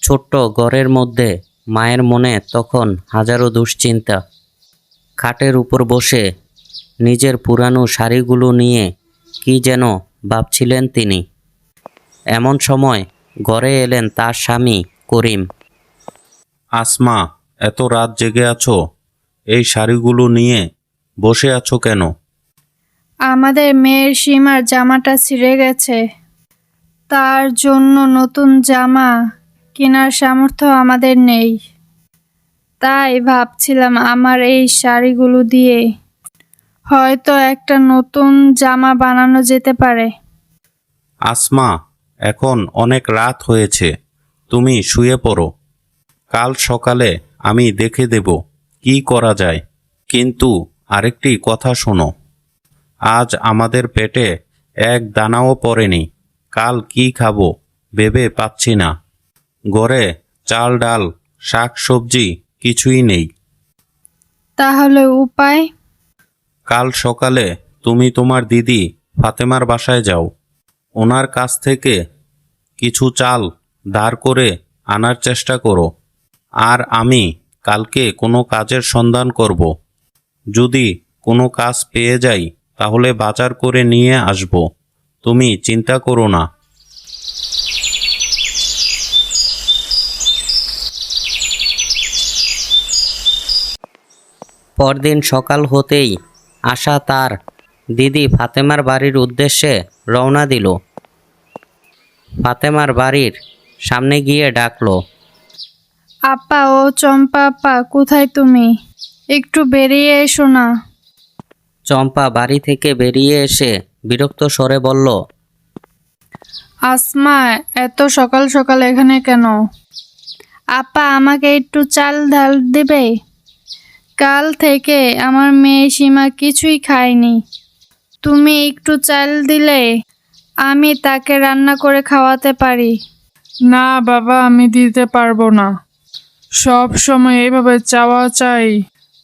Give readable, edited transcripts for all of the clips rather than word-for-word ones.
ছোট্ট ঘরের মধ্যে মায়ের মনে তখন হাজারো দুশ্চিন্তা। খাটের উপর বসে নিজের পুরানো শাড়িগুলো নিয়ে কি যেন ভাবছিলেন তিনি। এমন সময় ঘরে এলেন তার স্বামী করিম। আসমা, এত রাত জেগে আছো? এই শাড়িগুলো নিয়ে বসে আছো কেন? আমাদের মেয়ের সীমার জামাটা ছিঁড়ে গেছে, তার জন্য নতুন জামা কেনার সামর্থ্য আমাদের নেই। তাই ভাবছিলাম আমার এই শাড়িগুলো দিয়ে হয়তো একটা নতুন জামা বানানো যেতে পারে। আসমা, এখন অনেক রাত হয়েছে, তুমি শুয়ে পড়ো। কাল সকালে আমি দেখে দেব কি করা যায়। কিন্তু আরেকটি কথা শোনো, আজ আমাদের পেটে এক দানাও পড়েনি। কাল কি খাবো ভেবে পাচ্ছি না। ঘরে চাল ডাল শাক সবজি কিছুই নেই। তাহলে উপায়? কাল সকালে তুমি তোমার দিদি ফাতেমার বাসায় যাও। ওনার কাছ থেকে কিছু চাল ধার করে আনার চেষ্টা করো। আর আমি কালকে কোনো কাজের সন্ধান করব। যদি কোনো কাজ পেয়ে যাই তাহলে বাজার করে নিয়ে আসব। তুমি চিন্তা করো না। পরদিন সকাল হতেই আশা তার দিদি ফাতেমার বাড়ির উদ্দেশ্যে রওনা দিল। ফাতেমার বাড়ির সামনে গিয়ে ডাকলো, আপা ও চম্পা আপা, কোথায় তুমি? একটু বেরিয়ে এসো না। চম্পা বাড়ি থেকে বেরিয়ে এসে বিরক্ত স্বরে বলল, আসমা, এত সকাল সকাল এখানে কেন? আপা, আমাকে একটু চাল ডাল দেবে? কাল থেকে আমার মেয়ে সীমা কিছুই খায়নি। তুমি একটু চাল দিলে আমি তাকে রান্না করে খাওয়াতে পারি। না বাবা, আমি দিতে পারবো না। সব সময় এইভাবে চাওয়া চাই,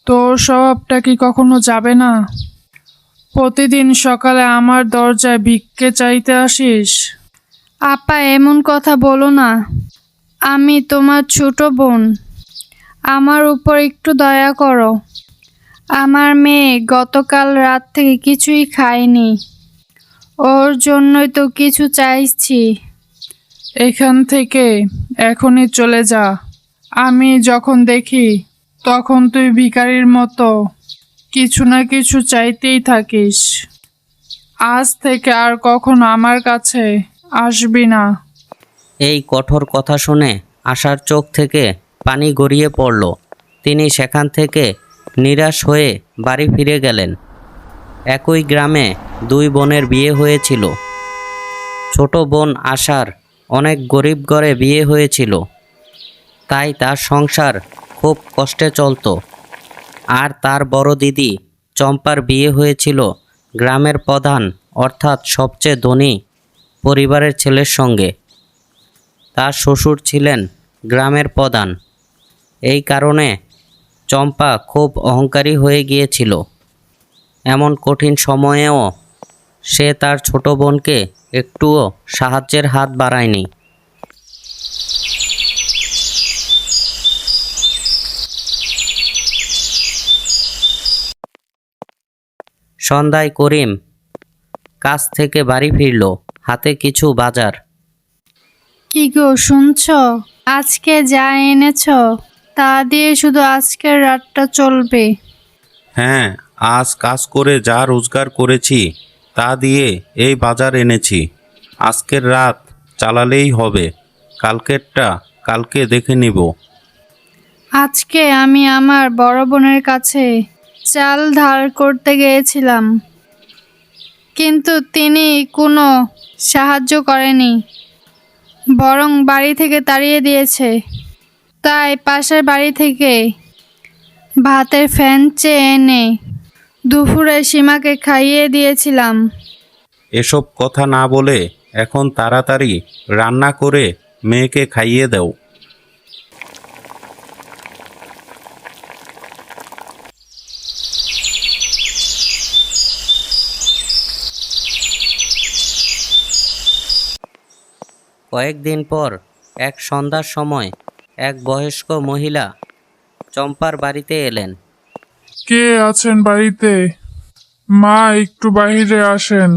তোর স্বভাবটা কি কখনো যাবে না? প্রতিদিন সকালে আমার দরজায় ভিক্ষে চাইতে আসিস। আপা, এমন কথা বলো না। আমি তোমার ছোট বোন, আমার উপর একটু দয়া করো। আমার মেয়ে গতকাল রাত থেকে কিছুই খায়নি, ওর জন্যই তো কিছু চাইছি। এখান থেকে এখনই চলে যা। আমি যখন দেখি তখন তুই ভিখারির মতো কিছু না কিছু চাইতেই থাকিস। আজ থেকে আর কখনো আমার কাছে আসবি না। এই কঠোর কথা শুনে আশার চোখ থেকে পানি গড়িয়ে পড়ল। তিনি সেখান থেকে নিরাশ হয়ে বাড়ি ফিরে গেলেন। একই গ্রামে দুই বোনের বিয়ে হয়েছিল। ছোট বোন আশার অনেক গরিব ঘরে বিয়ে হয়েছিল, তাই তার সংসার খুব কষ্টে চলত। আর তার বড় দিদি চম্পার বিয়ে হয়েছিল গ্রামের প্রধান অর্থাৎ সবচেয়ে ধনী পরিবারের ছেলের সঙ্গে। তার শ্বশুর ছিলেন গ্রামের প্রধান। এই কারণে চম্পা খুব অহংকারী হয়ে গিয়েছিল। এমন কঠিন সময়েও সে তার ছোট বোনকে একটুও সাহায্যের হাত বাড়ায়নি। সন্ধ্যায় করিম কাজ থেকে বাড়ি ফিরল, হাতে কিছু বাজার। কি গো, শুনছো? আজকে যা এনেছো তা দিয়ে শুধু আজকের রাতটা চলবে। হ্যাঁ, আজ কাজ করে যা রোজগার করেছি তা দিয়ে এই বাজার এনেছি। আজকের রাত চালালেই হবে, কালকেরটা কালকে দেখে নিব। আজকে আমি আমার বড় বোনের কাছে চাল ধার করতে গিয়েছিলাম, কিন্তু তিনি কোনো সাহায্য করেনি, বরং বাড়ি থেকে তাড়িয়ে দিয়েছে। তাই পাশের বাড়ি থেকে ভাতের ফ্যান চেয়ে এনে দুপুরে সীমাকে খাইয়ে দিয়েছিলাম। এসব কথা না বলে এখন তাড়াতাড়ি রান্না করে মেয়েকে খাইয়ে দাও। কয়েকদিন পর এক সন্ধ্যার সময় এক বয়স্ক মহিলা চম্পার বাড়িতে এলেন। কে আছেন বাড়িতে? মা, একটু বাইরে আসেন।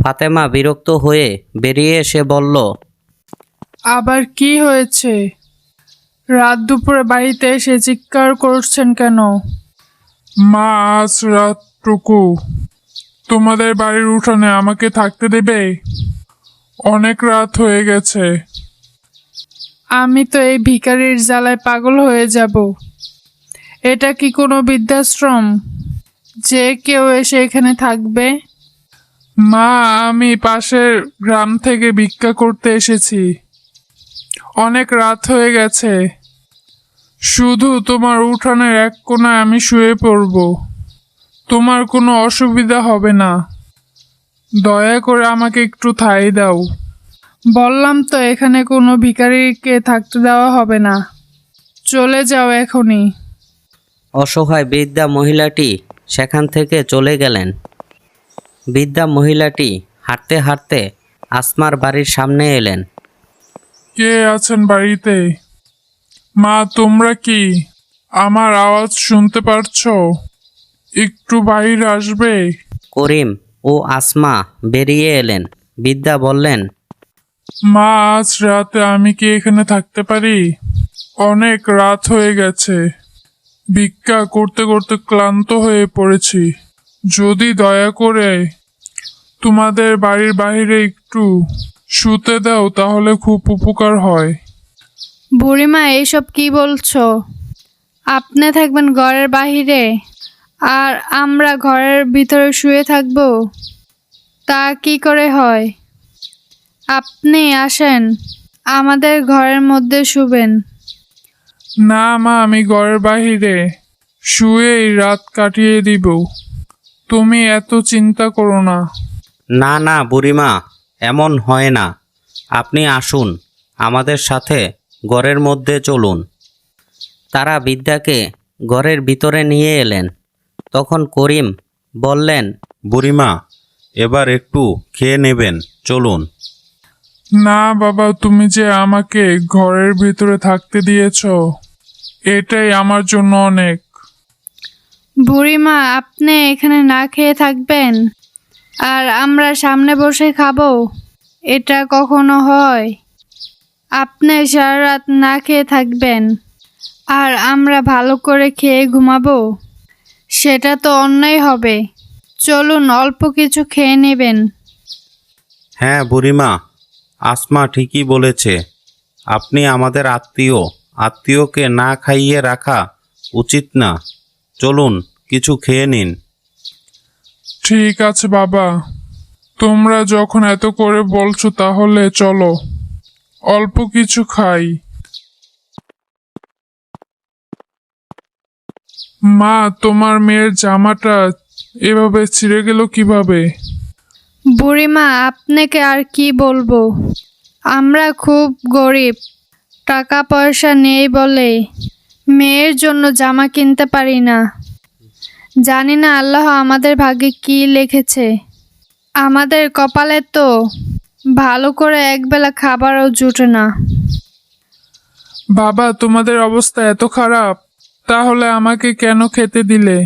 ফাতেমা বিরক্ত হয়ে বেরিয়ে এসে বলল, আবার কি হয়েছে? রাত দুপুরে বাড়িতে এসে চিৎকার করছেন কেন? মা, আজ রাতটুকু তোমাদের বাড়ির উঠানে আমাকে থাকতে দেবে? অনেক রাত হয়ে গেছে। আমি তো এই ভিখারির জ্বালায় পাগল হয়ে যাব। এটা কি কোনো বৃদ্ধাশ্রম যে কেউ এসে এখানে থাকবে? মা, আমি পাশের গ্রাম থেকে ভিক্ষা করতে এসেছি। অনেক রাত হয়ে গেছে। শুধু তোমার উঠানের এক কোণায় আমি শুয়ে পড়ব। তোমার কোনো অসুবিধা হবে না। দয়া করে আমাকে একটু ঠাঁই দাও। বললাম তো, এখানে কোনো ভিখারিকে থাকতে দেওয়া হবে না। চলে যাও এখনই। অসহায় বৃদ্ধা মহিলাটি সেখান থেকে চলে গেলেন। বৃদ্ধা মহিলাটি হাঁটতে হাঁটতে আসমার বাড়ির সামনে এলেন। কে আছেন বাড়িতে? মা, তোমরা কি আমার আওয়াজ শুনতে পারছো? একটু বাইরে আসবে? করিম ও আসমা বেরিয়ে এলেন। বৃদ্ধা বললেন, মা, আজ রাতে আমি কি এখানে থাকতে পারি? অনেক রাত হয়ে গেছে। ভিক্ষা করতে করতে ক্লান্ত হয়ে পড়েছি। যদি দয়া করে তোমাদের বাড়ির বাইরে একটু শুতে দাও তাহলে খুব উপকার হয়। বুড়িমা, এইসব কি বলছো? আপনি থাকবেন ঘরের বাহিরে আর আমরা ঘরের ভিতরে শুয়ে থাকব? তা কি করে হয়? আপনি আসেন, আমাদের ঘরের মধ্যে শুবেন। না মা, আমি ঘরের বাহিরে শুয়েই রাত কাটিয়ে দিব। তুমি এত চিন্তা করো না। না না বুড়িমা, এমন হয় না। আপনি আসুন, আমাদের সাথে ঘরের মধ্যে চলুন। তারা বৃদ্ধাকে ঘরের ভিতরে নিয়ে এলেন। তখন করিম বললেন, বুড়িমা, এবার একটু খেয়ে নেবেন, চলুন। না বাবা, তুমি যে আমাকে ঘরের ভিতরে থাকতে দিয়েছ, এটাই আমার জন্য অনেক। বুড়িমা, আপনি এখানে না খেয়ে থাকবেন আর আমরা সামনে বসে খাবো? এটা কখনো হয়? আপনি সারা রাত না খেয়ে থাকবেন আর আমরা ভালো করে খেয়ে ঘুমাবো? সেটা তো অন্যায় হবে। চলুন, অল্প কিছু খেয়ে নেবেন। হ্যাঁ বুড়িমা, আসমা ঠিকই বলেছে। আপনি আমাদের আত্মীয়, আত্মীয়কে না খাইয়ে রাখা উচিত না। চলুন, কিছু খেয়ে নিন। ঠিক আছে বাবা, তোমরা যখন এত করে বলছো তাহলে চলো, অল্প কিছু খাই। মা, তোমার মেয়ের জামাটা এভাবে ছিঁড়ে গেল কিভাবে? বুড়িমা, আপনাকে আর কি বলবো? আমরা খুব গরিব, টাকা পয়সা নেই বলে মেয়ের জন্য জামা কিনতে পারি না। জানি না আল্লাহ আমাদের ভাগ্যে কি লিখেছে। আমাদের কপালে তো ভালো করে একবেলা খাবারও জুটে না। বাবা, তোমাদের অবস্থা এত খারাপ, তাহলে আমাকে কেন খেতে দিলে?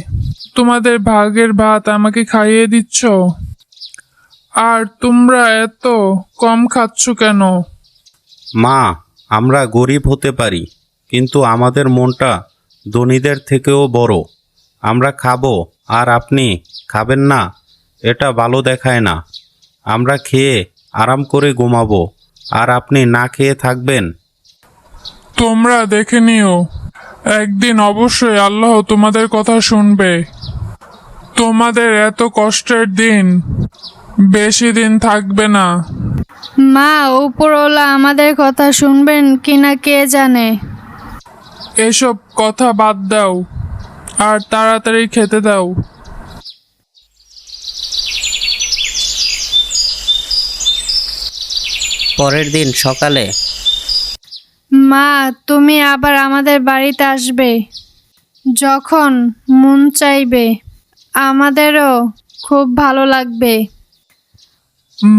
তোমাদের ভাগের ভাত আমাকে খাইয়ে দিচ্ছ, আর তোমরা এত কম খাচ্ছ কেন? মা, আমরা গরিব হতে পারি, কিন্তু আমাদের মনটা ধনীদের থেকেও বড়। আমরা খাবো আর আপনি খাবেন না, এটা ভালো দেখায় না। আমরা খেয়ে আরাম করে ঘুমাবো আর আপনি না খেয়ে থাকবেন। তোমরা দেখে নিও, একদিন অবশ্যই আল্লাহ তোমাদের কথা শুনবে। তোমাদের এত কষ্টের দিন বেশি দিন থাকবে না। মা, উপরওয়ালা আমাদের কথা শুনবেন কিনা কে জানে। এসব কথা বাদ দাও আর তাড়াতাড়ি খেতে দাও। পরের দিন সকালে মা, তুমি আবার আমাদের বাড়িতে আসবে যখন মন চাইবে। আমাদেরও খুব ভালো লাগবে।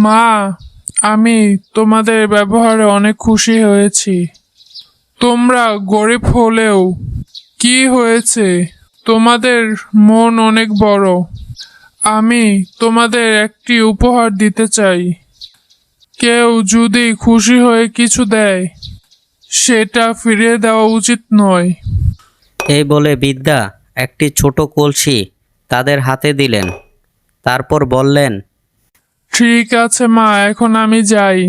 মা, আমি তোমাদের ব্যবহারে অনেক খুশি হয়েছি। তোমরা গরিব হলেও কি হয়েছে, তোমাদের মন অনেক বড়। আমি তোমাদের একটি উপহার দিতে চাই। কেউ যদি খুশি হয়ে কিছু দেয়, সেটা ফিরিয়ে দেওয়া উচিত নয়। এই বলে বিদ্যা একটি ছোট কলসি তাদের হাতে দিলেন। তারপর বললেন, ঠিক আছে মা, এখন আমি যাই।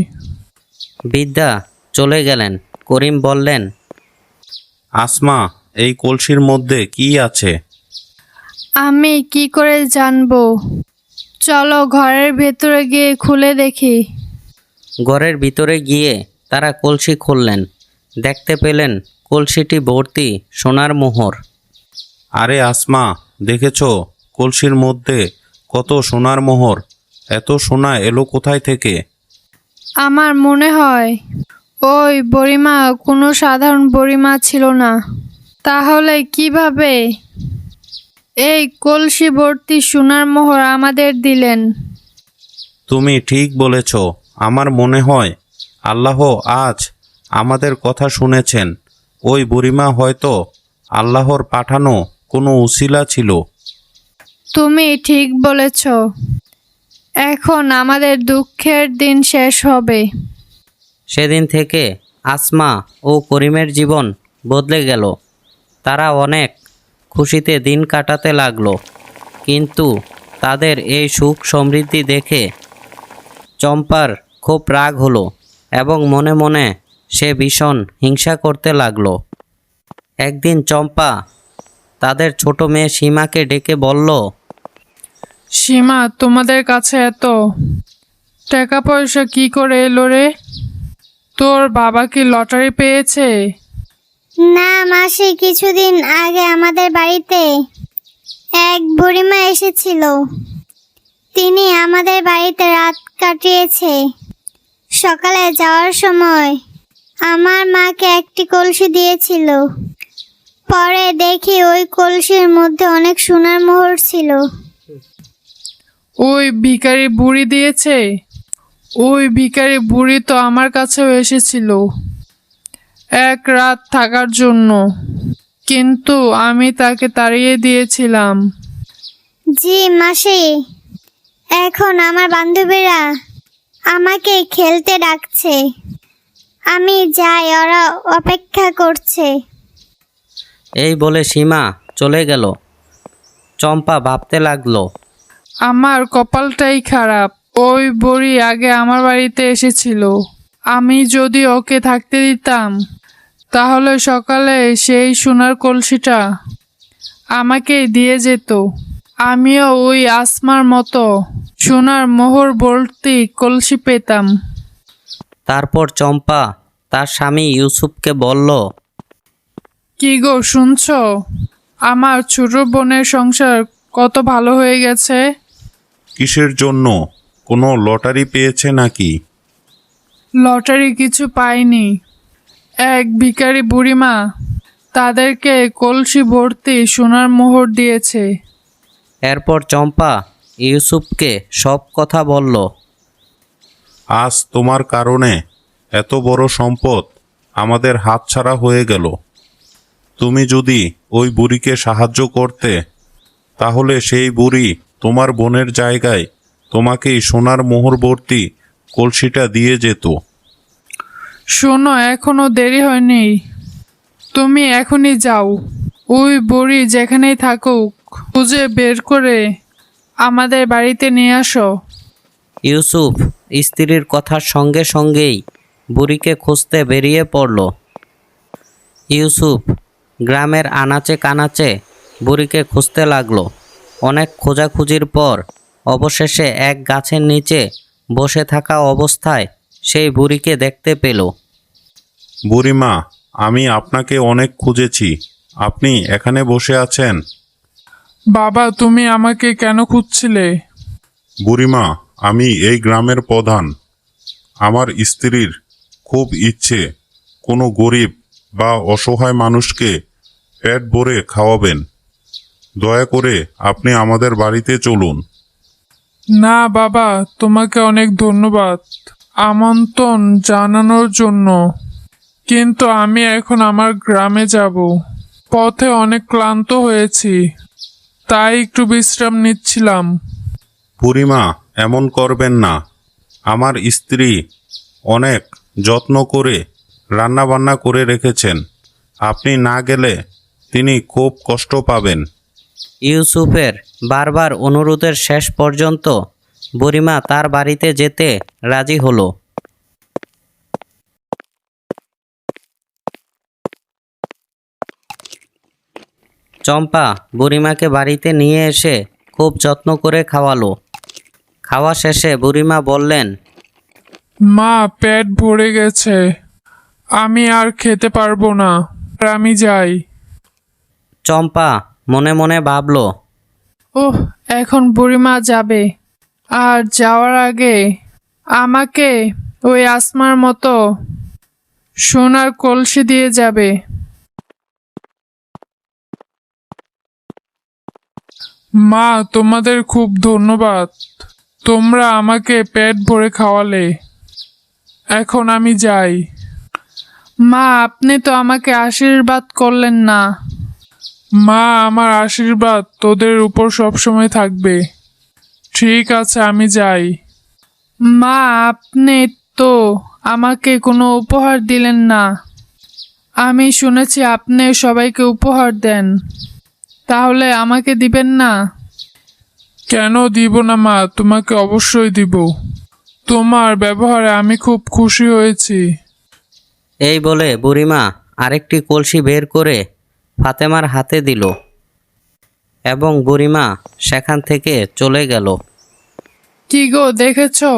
বিদ্যা চলে গেলেন। করিম বললেন, আসমা, এই কলসির মধ্যে কি আছে? আমি কি করে জানবো? চলো ঘরের ভেতরে গিয়ে খুলে দেখি। ঘরের ভিতরে গিয়ে তারা কলসি খুললেন। দেখতে পেলেন কলসিটি ভর্তি সোনার মোহর। আরে আসমা, দেখেছ কলসির মধ্যে কত সোনার মোহর? এত সোনা এলো কোথায় থেকে? আমার মনে হয় ওই বুড়িমা কোনো সাধারণ বুড়িমা ছিল না। তাহলে কিভাবে এই কলসি ভর্তি সোনার মোহর আমাদের দিলেন? তুমি ঠিক বলেছ। আমার মনে হয় আল্লাহ আজ আমাদের কথা শুনেছেন। ওই বুড়িমা হয়তো আল্লাহর পাঠানো কোনো উসিলা ছিল। তুমি ঠিক বলেছ। এখন আমাদের দুঃখের দিন শেষ হবে। সেদিন থেকে আসমা ও করিমের জীবন বদলে গেল। তারা অনেক খুশিতে দিন কাটাতে লাগলো। কিন্তু তাদের এই সুখ সমৃদ্ধি দেখে চম্পার খুব রাগ হলো এবং মনে মনে সে ভীষণ হিংসা করতে লাগলো। একদিন চম্পা তাদের ছোট মেয়ে সীমাকে ডেকে বলল, সীমা, তোমাদের কাছে এত টাকা পয়সা কি করে এলো রে? তোর বাবা কি লটারি পেয়েছে? না মাসি, কিছুদিন আগে আমাদের বাড়িতে এক বুড়িমা এসেছিল। তিনি আমাদের বাড়িতে রাত কাটিয়েছে। সকালে যাওয়ার সময় আমার মাকে একটি কলসি দিয়েছিল। পরে দেখি ওই কলসির মধ্যে অনেক সোনার মোহর ছিল। ওই ভিখারি বুড়ি দিয়েছে? ওই ভিখারি বুড়ি তো আমার কাছেও এসেছিল এক রাত থাকার জন্য, কিন্তু আমি তাকে তাড়িয়ে দিয়েছিলাম। জি মাসি, এখন আমার বান্ধবীরা আমাকে খেলতে ডাকছে। আমি যাই, ওরা অপেক্ষা করছে। এই বলে সীমা চলে গেল। চম্পা ভাবতে লাগলো, আমার কপালটাই খারাপ। ওই বুড়ি আগে আমার বাড়িতে এসেছিল। আমি যদি ওকে থাকতে দিতাম, তাহলে সকালে সেই সোনার কলসিটা আমাকে দিয়ে যেত। আমিও ওই আসমার মতো সোনার মোহর ভর্তি কলসি পেতাম। তারপর চম্পা তার স্বামী ইউসুফকে বলল, কি গো, শুনছো? আমার ছোট বোনের সংসার কত ভালো হয়ে গেছে। কিসের জন্য? কোনো লটারি পেয়েছে নাকি? লটারি কিছু পাইনি। এক ভিখারি বুড়িমা তাদেরকে কলসি ভর্তি সোনার মোহর দিয়েছে। এরপর চম্পা ইউসুফকে সব কথা বলল। আজ তোমার কারণে এত বড় সম্পদ আমাদের হাতছাড়া হয়ে গেল। তুমি যদি ওই বুড়িকে সাহায্য করতে, তাহলে সেই বুড়ি তোমার বোনের জায়গায় তোমাকেই সোনার মোহরবর্তী কলসিটা দিয়ে যেত। শোনো, এখনো দেরি হয়নি। তুমি এখনই যাও। ওই বুড়ি যেখানেই থাকুক খুঁজে বের করে আমাদের বাড়িতে নিয়ে আসো। ইউসুফ স্ত্রীর কথার সঙ্গে সঙ্গেই বুড়িকে খুঁজতে বেরিয়ে পড়ল। ইউসুফ গ্রামের আনাচে কানাচে বুড়িকে খুঁজতে লাগলো। অনেক খোঁজাখুঁজির পর অবশেষে এক গাছের নিচে বসে থাকা অবস্থায় সেই বুড়িকে দেখতে পেল। বুড়িমা, আমি আপনাকে অনেক খুঁজেছি। আপনি এখানে বসে আছেন? বাবা, তুমি আমাকে কেন খুঁজছিলে? বুড়িমা, আমি এই গ্রামের প্রধান। আমার স্ত্রীর খুব ইচ্ছে কোনো গরিব বা অসহায় মানুষকে পেট ভরে খাওয়াবেন। দয়া করে আপনি আমাদের বাড়িতে চলুন। না বাবা, তোমাকে অনেক ধন্যবাদ। আমন্ত্রণ জানানোর জন্য, কিন্তু আমি এখন আমার গ্রামে যাব। পথে অনেক ক্লান্ত হয়েছি, তাই একটু বিশ্রাম নিচ্ছিলাম। বুড়িমা, এমন করবেন না। আমার স্ত্রী অনেক যত্ন করে রান্নাবান্না করে রেখেছেন। আপনি না গেলে তিনি খুব কষ্ট পাবেন। ইউসুফের বারবার অনুরোধের শেষ পর্যন্ত বুড়িমা তার বাড়িতে যেতে রাজি হলো। চম্পা বুড়িমাকে বাড়িতে নিয়ে এসে খুব যত্ন করে খাওয়ালো। খাওয়া শেষে বুড়িমা বললেন, মা, পেট ভরে গেছে, আমি আর খেতে পারবো না, আমি যাই। চম্পা মনে মনে ভাবলো, ওহ, এখন বুড়িমা যাবে, আর যাওয়ার আগে আমাকে ওই আসমার মতো সোনার কলসি দিয়ে যাবে। মা, তোমাদের খুব ধন্যবাদ, তোমরা আমাকে পেট ভরে খাওয়ালে। এখন আমি যাই। মা, আপনি তো আমাকে আশীর্বাদ করলেন না। মা, আমার আশীর্বাদ তোদের উপর সবসময় থাকবে। ঠিক আছে, আমি যাই। মা, আপনি তো আমাকে কোনো উপহার দিলেন না। আমি শুনেছি আপনি সবাইকে উপহার দেন, তাহলে আমাকে দিবেন না? কেন দিব না মা, তোমাকে অবশ্যই দিব। তোমার ব্যবহারে আমি খুব খুশি হয়েছি। এই বলে বুড়িমা আরেকটি কলসি বের করে ফাতেমার হাতে দিল এবং বুড়িমা সেখান থেকে চলে গেল। কি গো, দেখেছো?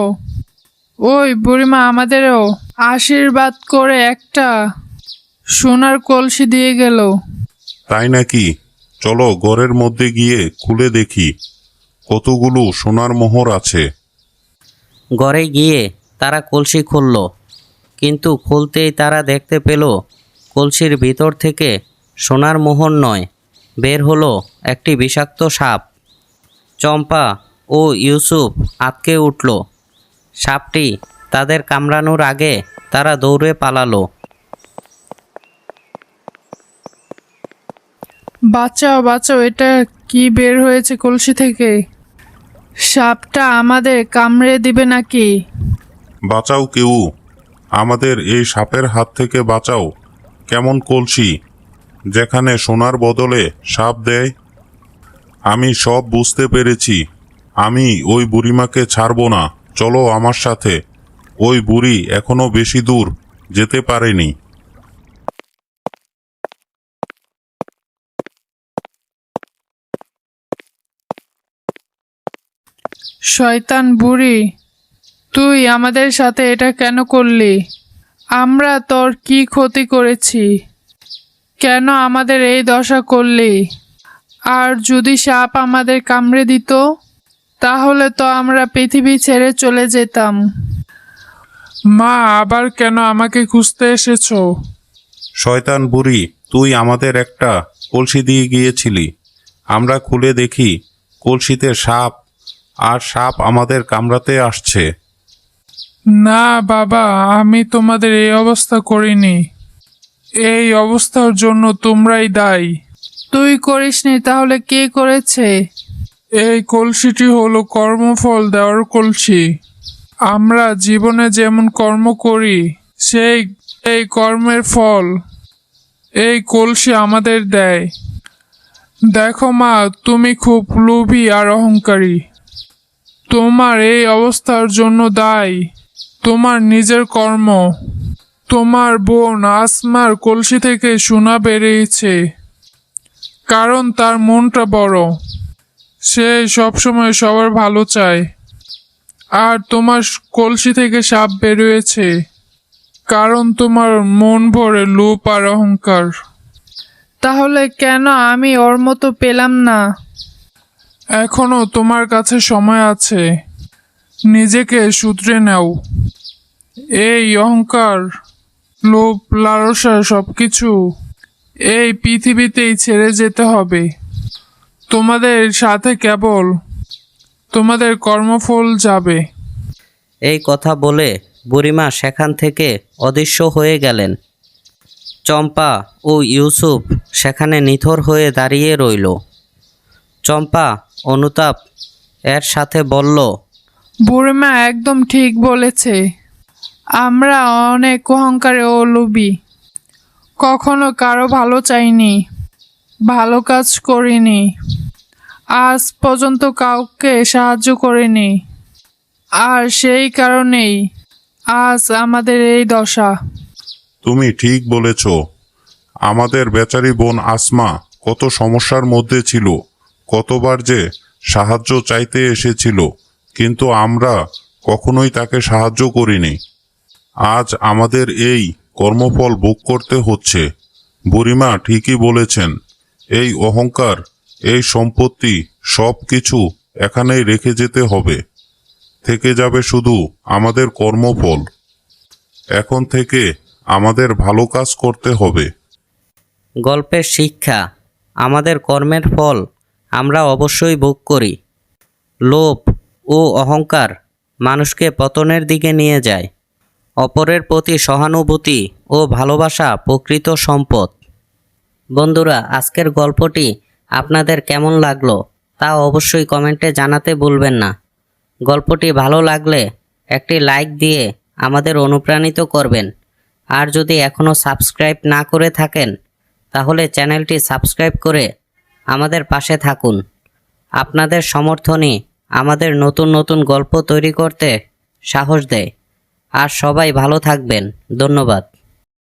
ওই বুড়িমা আমাদেরও আশীর্বাদ করে একটা সোনার কলসি দিয়ে গেল। তাই নাকি? চলো ঘরের মধ্যে গিয়ে খুলে দেখি কতগুলো সোনার মোহর আছে। ঘরে গিয়ে তারা কলসি খুলল, কিন্তু খুলতেই তারা দেখতে পেল কলসির ভিতর থেকে সোনার মোহর নয়, বের হলো একটি বিষাক্ত সাপ। চম্পা ও ইউসুফ আঁতকে উঠল। সাপটি তাদের কামড়ানোর আগে তারা দৌড়ে পালালো। বাঁচাও, বাঁচাও, এটা কি বের হয়েছে কলসি থেকে? সাপটা আমাদের কামড়ে দিবে নাকি? বাঁচাও কেউ, আমাদের এই সাপের হাত থেকে বাঁচাও। কেমন কলসি, যেখানে সোনার বদলে সাপ দেয়? আমি সব বুঝতে পেরেছি। আমি ওই বুড়িমাকে ছাড়বো না। চলো আমার সাথে। ওই বুড়ি এখনো বেশি দূর যেতে পারেনি। শয়তান বুড়ি, তুই আমাদের সাথে এটা কেন করলি? আমরা তোর কি ক্ষতি করেছি? কেন আমাদের এই দশা করলি? আর যদি সাপ আমাদের কামড়ে দিত, তাহলে তো আমরা পৃথিবী ছেড়ে চলে যেতাম। মা, আবার কেন আমাকে খুঁজতে এসেছো? শয়তান বুড়ি, তুই আমাদের একটা কলসি দিয়ে গিয়েছিলি। আমরা খুলে দেখি কলসিতে সাপ, আর সাপ আমাদের কামড়াতে আসছে। না বাবা, আমি তোমাদের এই অবস্থা করিনি। এই অবস্থার জন্য তোমরাই দায়ী। তুই করিসনি, তাহলে কে করেছে? এই কলসিটি হলো কর্মফল দেওয়ার কলসি। আমরা জীবনে যেমন কর্ম করি, এই কর্মের ফল এই কলসি আমাদের দেয়। দেখো মা, তুমি খুব লোভী আর অহংকারী। তোমার এই অবস্থার জন্য দায়ী তোমার নিজের কর্ম। তোমার বোন আসমার কলসি থেকে সোনা বেরিয়েছে, কারণ তার মনটা বড়। সে সবসময় সবার ভালো চায়। আর তোমার কলসি থেকে সাপ বেরিয়েছে, কারণ তোমার মন ভরে লোভ আর অহংকার। তাহলে কেন আমি ওর মতো পেলাম না? এখনো তোমার কাছে সময় আছে, নিজেকে শুধরে নাও। এই অহংকার, লোভ, লালসা সবকিছু এই পৃথিবীতেই ছেড়ে যেতে হবে। তোমাদের সাথে কেবল তোমাদের কর্মফল যাবে। এই কথা বলে বুড়িমা সেখান থেকে অদৃশ্য হয়ে গেলেন। চম্পা ও ইউসুফ সেখানে নিথর হয়ে দাঁড়িয়ে রইল। চম্পা অনুতাপ এর সাথে বলল, বুড়িমা একদম ঠিক বলেছে। আমরা অনেক অহংকারে ও লোভী, কখনো কারো ভালো চাইনি, ভালো কাজ করিনি, আজ পর্যন্ত কাউকে সাহায্য করিনি, আর সেই কারণেই আজ আমাদের এই দশা। তুমি ঠিক বলেছ। আমাদের বেচারি বোন আসমা কত সমস্যার মধ্যে ছিল, কতবার যে সাহায্য চাইতে এসেছিল, কিন্তু আমরা কখনোই তাকে সাহায্য করিনি। আজ আমাদের এই কর্মফল ভোগ করতে হচ্ছে। বুড়িমা ঠিকই বলেছেন, এই অহংকার, এই সম্পত্তি সব কিছু এখানেই রেখে যেতে হবে। থেকে যাবে শুধু আমাদের কর্মফল। এখন থেকে আমাদের ভালো কাজ করতে হবে। গল্পের শিক্ষা, আমাদের কর্মের ফল আমরা অবশ্যই ভোগ করি। লোভ ও অহংকার মানুষকে পতনের দিকে নিয়ে যায়। অপরের প্রতি সহানুভূতি ও ভালোবাসা প্রকৃত সম্পদ। বন্ধুরা, আজকের গল্পটি আপনাদের কেমন লাগলো তা অবশ্যই কমেন্টে জানাতে ভুলবেন না। গল্পটি ভালো লাগলে একটি লাইক দিয়ে আমাদের অনুপ্রাণিত করবেন। আর যদি এখনও সাবস্ক্রাইব না করে থাকেন তাহলে চ্যানেলটি সাবস্ক্রাইব করে আমাদের পাশে থাকুন। আপনাদের সমর্থনই আমাদের নতুন নতুন গল্প তৈরি করতে সাহস দেয়। আর সবাই ভালো থাকবেন। ধন্যবাদ।